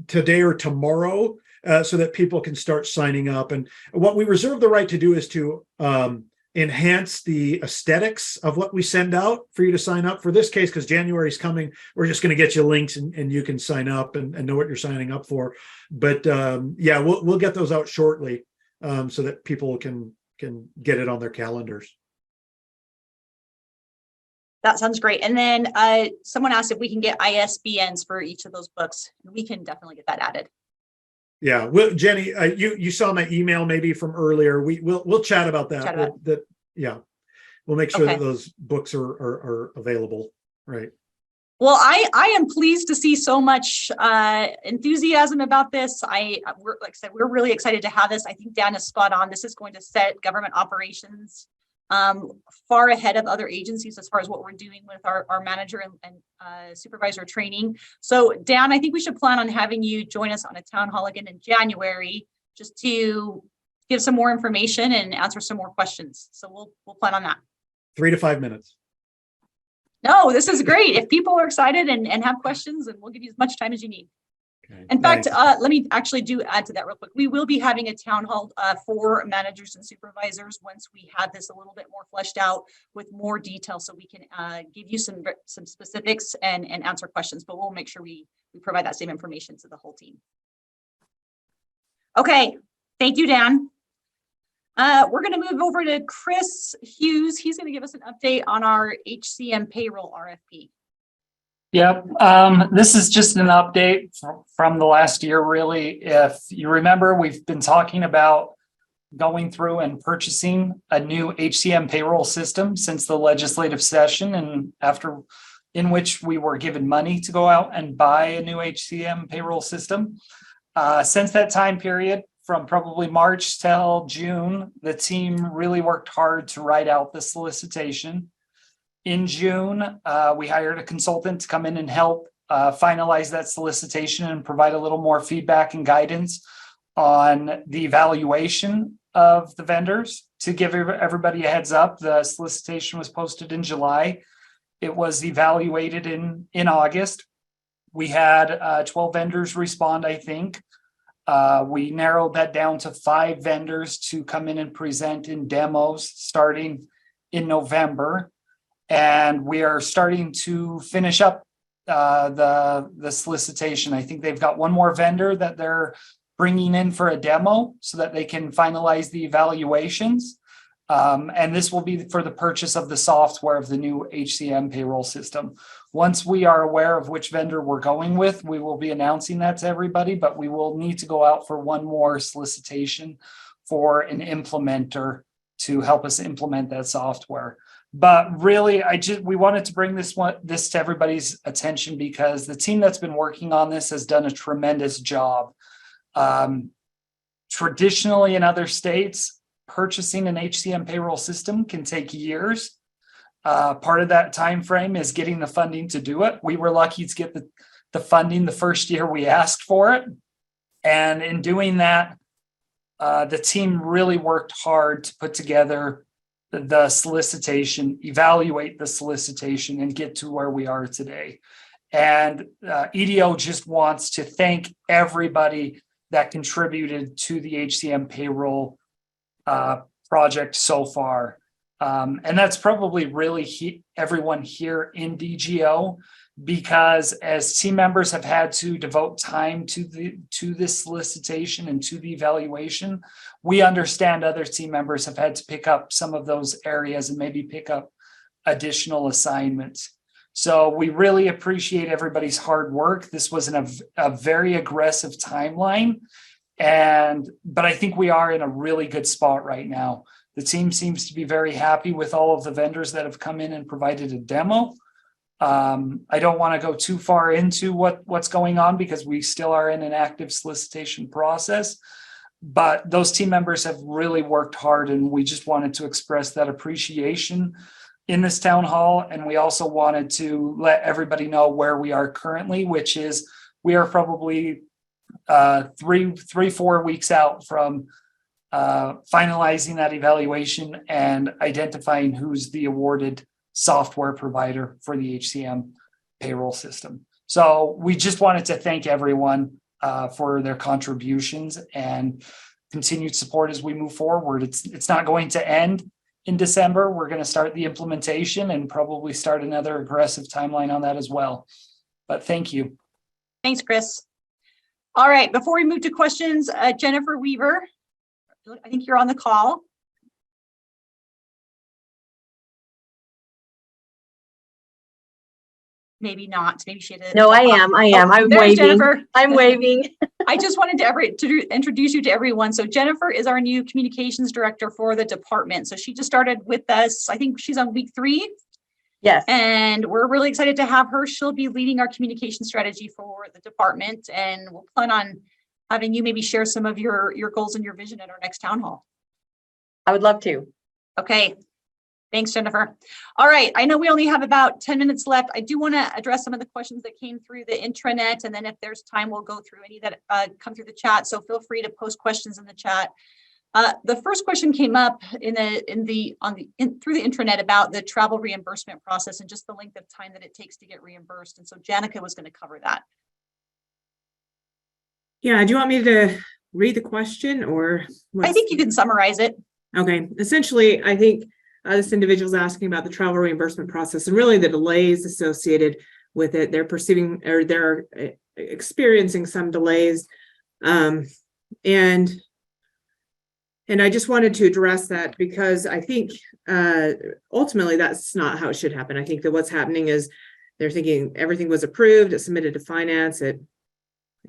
today or tomorrow so that people can start signing up. And what we reserve the right to do is to enhance the aesthetics of what we send out for you to sign up. For this case, because January is coming, we're just going to get you links and you can sign up and know what you're signing up for. But yeah, we'll get those out shortly so that people can get it on their calendars. That sounds great. And then someone asked if we can get ISBNs for each of those books. We can definitely get that added. Yeah, well, Jenny, you saw my email maybe from earlier. We'll chat about that. Yeah, we'll make sure that those books are available. Right. Well, I am pleased to see so much enthusiasm about this. Like I said, we're really excited to have this. I think Dan is spot on. This is going to set government operations far ahead of other agencies as far as what we're doing with our manager and supervisor training. So Dan, I think we should plan on having you join us on a town hall again in January, just to give some more information and answer some more questions. So we'll plan on that. 3 to 5 minutes. No, this is great. If people are excited and have questions, and we'll give you as much time as you need. Okay, in fact, let me actually add to that real quick. We will be having a town hall for managers and supervisors once we have this a little bit more fleshed out with more detail, so we can give you some specifics and answer questions. But we'll make sure we provide that same information to the whole team. Okay, thank you, Dan. We're going to move over to Chris Hughes. He's going to give us an update on our HCM payroll RFP. Yep. This is just an update from the last year, really. If you remember, we've been talking about going through and purchasing a new HCM payroll system since the legislative session, and in which we were given money to go out and buy a new HCM payroll system. Since that time period, from probably March till June, the team really worked hard to write out the solicitation. In June, we hired a consultant to come in and help finalize that solicitation and provide a little more feedback and guidance on the evaluation of the vendors. To give everybody a heads up, the solicitation was posted in July. It was evaluated in August. We had 12 vendors respond, I think. We narrowed that down to 5 vendors to come in and present in demos starting in November. And we are starting to finish up the solicitation. I think they've got one more vendor that they're bringing in for a demo so that they can finalize the evaluations. And this will be for the purchase of the software of the new HCM payroll system. Once we are aware of which vendor we're going with, we will be announcing that to everybody, but we will need to go out for one more solicitation for an implementer to help us implement that software. But really, we wanted to bring this to everybody's attention because the team that's been working on this has done a tremendous job. Traditionally in other states, purchasing an HCM payroll system can take years. Part of that time frame is getting the funding to do it. We were lucky to get the funding the first year we asked for it. And in doing that, the team really worked hard to put together the solicitation, evaluate the solicitation, and get to where we are today. And EDO just wants to thank everybody that contributed to the HCM payroll project so far. And that's probably really everyone here in DGO, because as team members have had to devote time to this solicitation and to the evaluation, we understand other team members have had to pick up some of those areas and maybe pick up additional assignments. So we really appreciate everybody's hard work. This was a very aggressive timeline, but I think we are in a really good spot right now. The team seems to be very happy with all of the vendors that have come in and provided a demo. I don't want to go too far into what's going on because we still are in an active solicitation process, but those team members have really worked hard, and we just wanted to express that appreciation in this town hall. And we also wanted to let everybody know where we are currently, which is we are probably 3-4 weeks out from finalizing that evaluation and identifying who's the awarded software provider for the HCM payroll system. So we just wanted to thank everyone for their contributions and continued support as we move forward. It's not going to end in December. We're going to start the implementation and probably start another aggressive timeline on that as well. But thank you. Thanks, Chris. All right, before we move to questions, Jennifer Weaver, I think you're on the call. Maybe not. Maybe she did. No, I am. I'm there's waving. Jennifer. I'm waving. I just wanted to introduce you to everyone. So Jennifer is our new communications director for the department. So she just started with us. I think she's on week 3. Yes. And we're really excited to have her. She'll be leading our communication strategy for the department. And we'll plan on having you maybe share some of your goals and your vision at our next town hall. I would love to. Okay. Thanks, Jennifer. All right. I know we only have about 10 minutes left. I do want to address some of the questions that came through the intranet. And then if there's time, we'll go through any that come through the chat. So feel free to post questions in the chat. The first question came up through the intranet about the travel reimbursement process and just the length of time that it takes to get reimbursed. And so Janica was going to cover that. Yeah, do you want me to read the question or? I think you can summarize it. Okay, essentially, I think this individual is asking about the travel reimbursement process and really the delays associated with it. They're perceiving or they're experiencing some delays. And I just wanted to address that because I think ultimately that's not how it should happen. I think that what's happening is they're thinking everything was approved, it's submitted to finance, it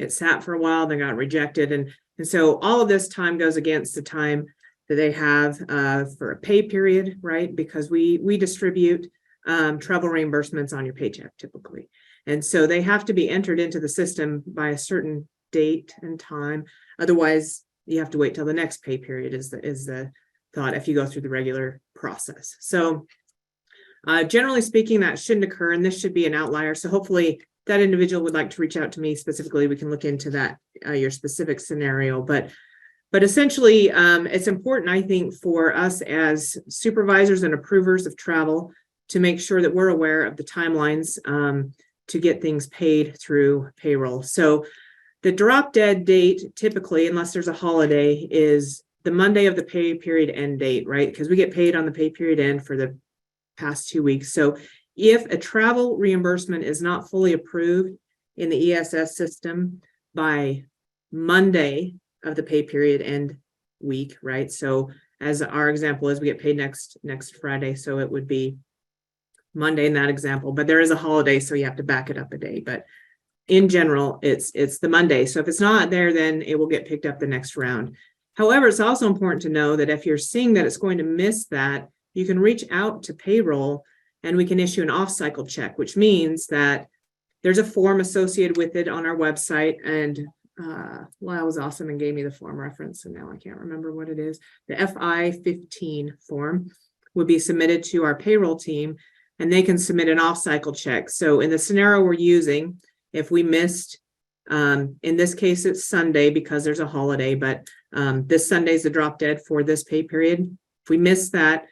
sat for a while, then got rejected. And so all of this time goes against the time that they have for a pay period, right? Because we distribute travel reimbursements on your paycheck typically. And so they have to be entered into the system by a certain date and time. Otherwise, you have to wait till the next pay period is the thought if you go through the regular process. So Generally speaking, that shouldn't occur, and this should be an outlier. So hopefully that individual would like to reach out to me specifically. We can look into that, your specific scenario. But essentially, it's important, I think, for us as supervisors and approvers of travel to make sure that we're aware of the timelines to get things paid through payroll. So the drop dead date, typically, unless there's a holiday, is the Monday of the pay period end date, right? Because we get paid on the pay period end for the past 2 weeks. So if a travel reimbursement is not fully approved in the ESS system by Monday of the pay period end week, right? So as our example is, we get paid next Friday, so it would be Monday in that example, but there is a holiday, so you have to back it up a day. But in general, it's the Monday. So if it's not there, then it will get picked up the next round. However, it's also important to know that if you're seeing that it's going to miss that, you can reach out to payroll and we can issue an off-cycle check, which means that there's a form associated with it on our website. And Lyle was awesome and gave me the form reference, and now I can't remember what it is. The FI-15 form would be submitted to our payroll team, and they can submit an off-cycle check. So in the scenario we're using, if we missed, in this case, it's Sunday because there's a holiday, but this Sunday's the drop dead for this pay period. If we miss that,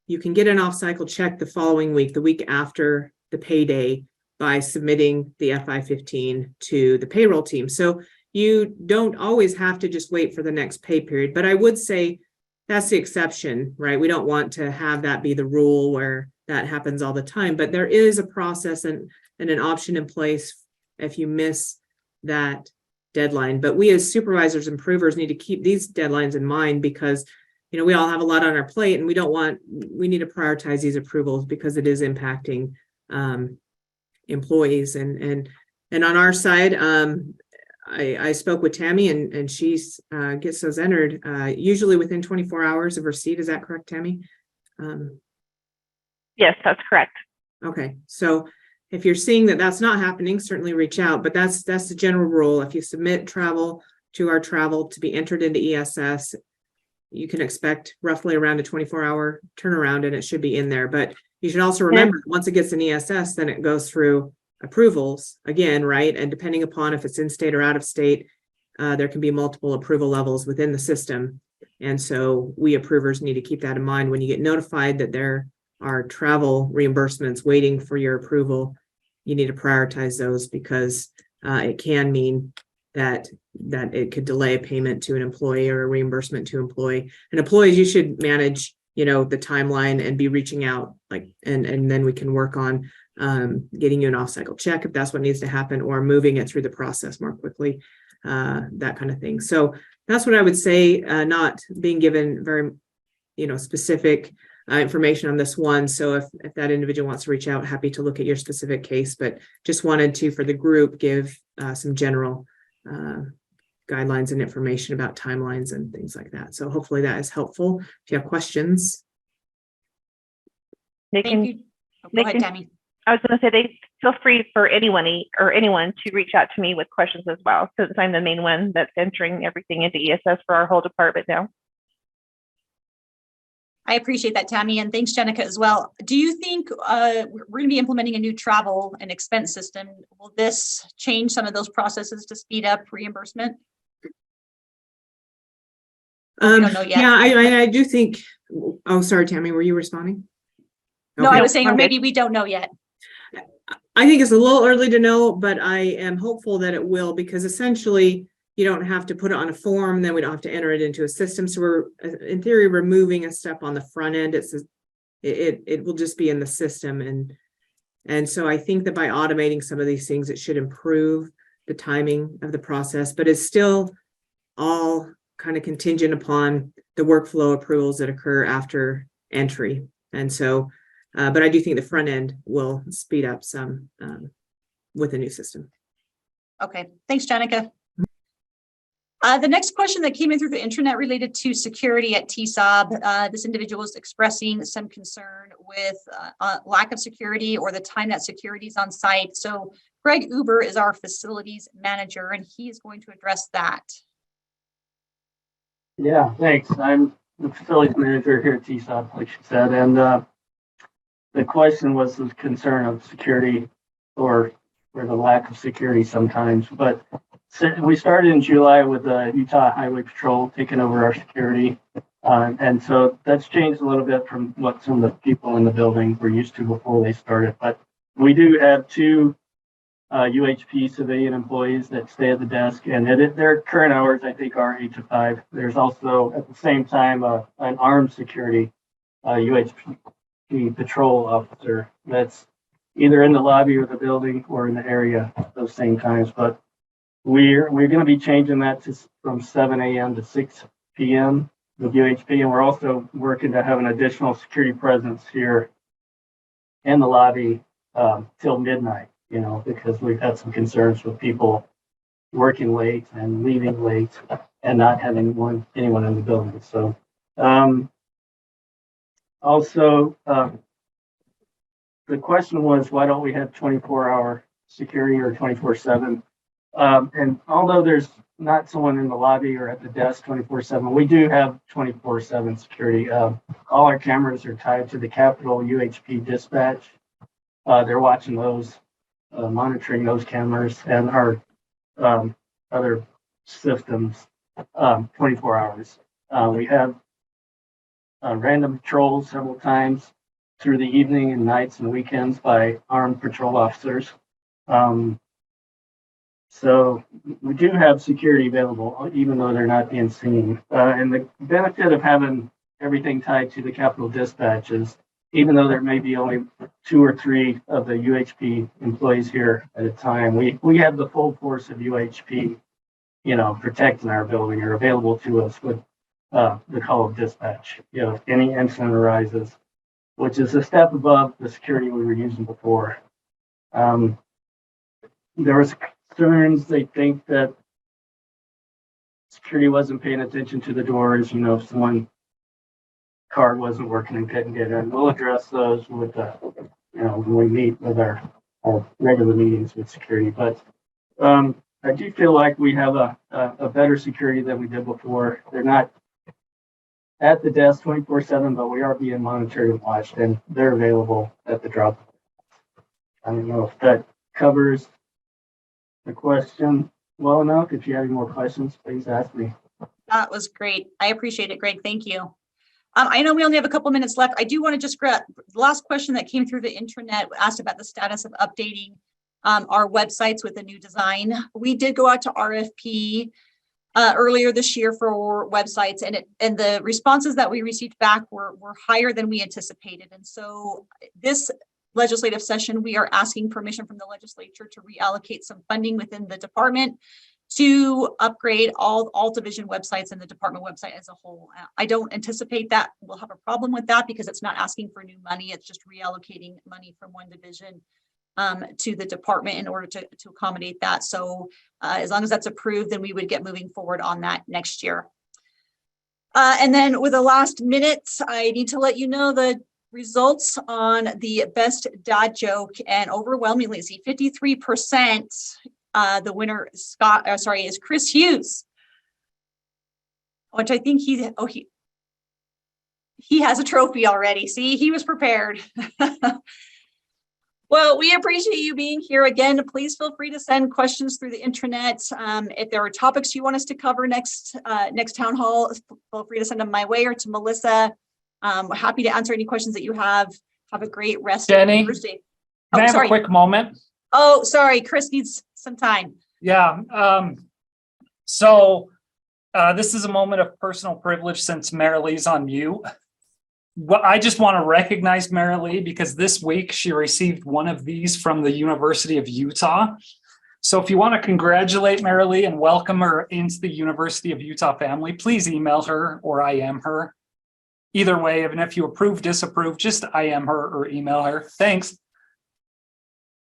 you can get an off-cycle check the following week, the week after the payday, by submitting the FI-15 to the payroll team. So you don't always have to just wait for the next pay period, but I would say that's the exception, right? We don't want to have that be the rule where that happens all the time, but there is a process and an option in place if you miss that deadline. But we as supervisors and improvers need to keep these deadlines in mind because, you know, we all have a lot on our plate and we need to prioritize these approvals because it is impacting employees. And on our side, I spoke with Tammy and she gets those entered usually within 24 hours of receipt. Is that correct, Tammy? Yes, that's correct. Okay, so if you're seeing that that's not happening, certainly reach out, but that's the general rule. If you submit travel to our travel to be entered into ESS, you can expect roughly around a 24-hour turnaround and it should be in there. But you should also remember once it gets in ESS, then it goes through approvals again, right? And depending upon if it's in state or out of state, there can be multiple approval levels within the system. And so we approvers need to keep that in mind when you get notified that there are travel reimbursements waiting for your approval. You need to prioritize those because it can mean that it could delay a payment to an employee or a reimbursement to employee. And employees, you should manage, you know, the timeline and be reaching out, like, and then we can work on getting you an off-cycle check if that's what needs to happen, or moving it through the process more quickly, that kind of thing. So that's what I would say, not being given very, you know, specific information on this one. So if that individual wants to reach out, happy to look at your specific case, but just wanted to, for the group, give some general guidelines and information about timelines and things like that. So hopefully that is helpful. If you have questions. Thank you. Go ahead, Tammy. I was going to say, they feel free for anyone to reach out to me with questions as well, since I'm the main one that's entering everything into ESS for our whole department now. I appreciate that, Tammy, and thanks, Jenica, as well. Do you think we're going to be implementing a new travel and expense system? Will this change some of those processes to speed up reimbursement? We don't know yet. Yeah, I do think. Oh, sorry, Tammy, were you responding? No, Okay. I was saying, or maybe we don't know yet. I think it's a little early to know, but I am hopeful that it will, because essentially you don't have to put it on a form, then we don't have to enter it into a system. So we're, in theory, removing a step on the front end. It will just be in the system. And so I think that by automating some of these things, it should improve the timing of the process, but it's still all kind of contingent upon the workflow approvals that occur after entry. And so, but I do think the front end will speed up some with the new system. Okay, thanks, Jenica. The next question that came in through the intranet related to security at TSOB. This individual is expressing some concern with lack of security or the time that security is on site. So Greg Uber is our facilities manager, and he is going to address that. Yeah, thanks. I'm the facilities manager here at TSOB, like she said, and the question was the concern of security or the lack of security sometimes. But we started in July with the Utah Highway Patrol taking over our security. And so that's changed a little bit from what some of the people in the building were used to before they started. But we do have two UHP civilian employees that stay at the desk, and their current hours, I think, are 8 to 5. There's also, at the same time, an armed security UHP patrol officer that's either in the lobby or the building or in the area at those same times. But we're going to be changing that from 7 a.m. to 6 p.m. with UHP, and we're also working to have an additional security presence here in the lobby till midnight, because we've had some concerns with people working late and leaving late and not having anyone in the building. So also, the question was, why don't we have 24-hour security or 24/7? And although there's not someone in the lobby or at the desk 24/7, we do have 24/7 security. All our cameras are tied to the Capitol UHP dispatch. They're watching those, monitoring those cameras and our other systems 24 hours. We have random patrols several times through the evening and nights and weekends by armed patrol officers. So we do have security available, even though they're not being seen. And the benefit of having everything tied to the Capitol dispatch is, even though there may be only 2 or 3 of the UHP employees here at a time, we have the full force of UHP, protecting our building or available to us with the call of dispatch, if any incident arises, which is a step above the security we were using before. There was concerns, they think that security wasn't paying attention to the doors, if someone card wasn't working and couldn't get in. We'll address those with when we meet with our regular meetings with security. But I do feel like we have a better security than we did before. They're not at the desk 24/7, but we are being monitored and watched, and they're available at the drop. I don't know if that covers the question well enough. If you have any more questions, please ask me. That was great. I appreciate it, Greg. Thank you. I know we only have a couple minutes left. I do want to just grab the last question that came through the intranet, asked about the status of updating our websites with a new design. We did go out to RFP earlier this year for websites, and the responses that we received back were higher than we anticipated. And so this legislative session, we are asking permission from the legislature to reallocate some funding within the department to upgrade all division websites and the department website as a whole. I don't anticipate that we'll have a problem with that, because it's not asking for new money. It's just reallocating money from one division to the department in order to accommodate that. So as long as that's approved, then we would get moving forward on that next year. And then with the last minute, I need to let you know the results on the best dad joke, and overwhelmingly, see 53%. The winner, is Chris Hughes, which I think he has a trophy already. See, he was prepared. Well, we appreciate you being here again. Please feel free to send questions through the intranet. If there are topics you want us to cover next town hall, feel free to send them my way or to Melissa. We're happy to answer any questions that you have. Have a great rest of Thursday. Can I have a quick moment? Oh, sorry, Chris needs some time. Yeah. So this is a moment of personal privilege since Marilee's on mute. Well, I just want to recognize Marilee because this week she received one of these from the University of Utah. So if you want to congratulate Marilee and welcome her into the University of Utah family, please email her or IM her. Either way, even if you approve, disapprove, just IM her or email her. Thanks.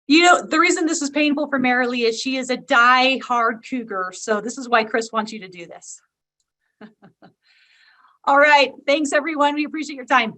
The reason this is painful for Marilee is she is a die-hard Cougar. So this is why Chris wants you to do this. All right. Thanks, everyone. We appreciate your time.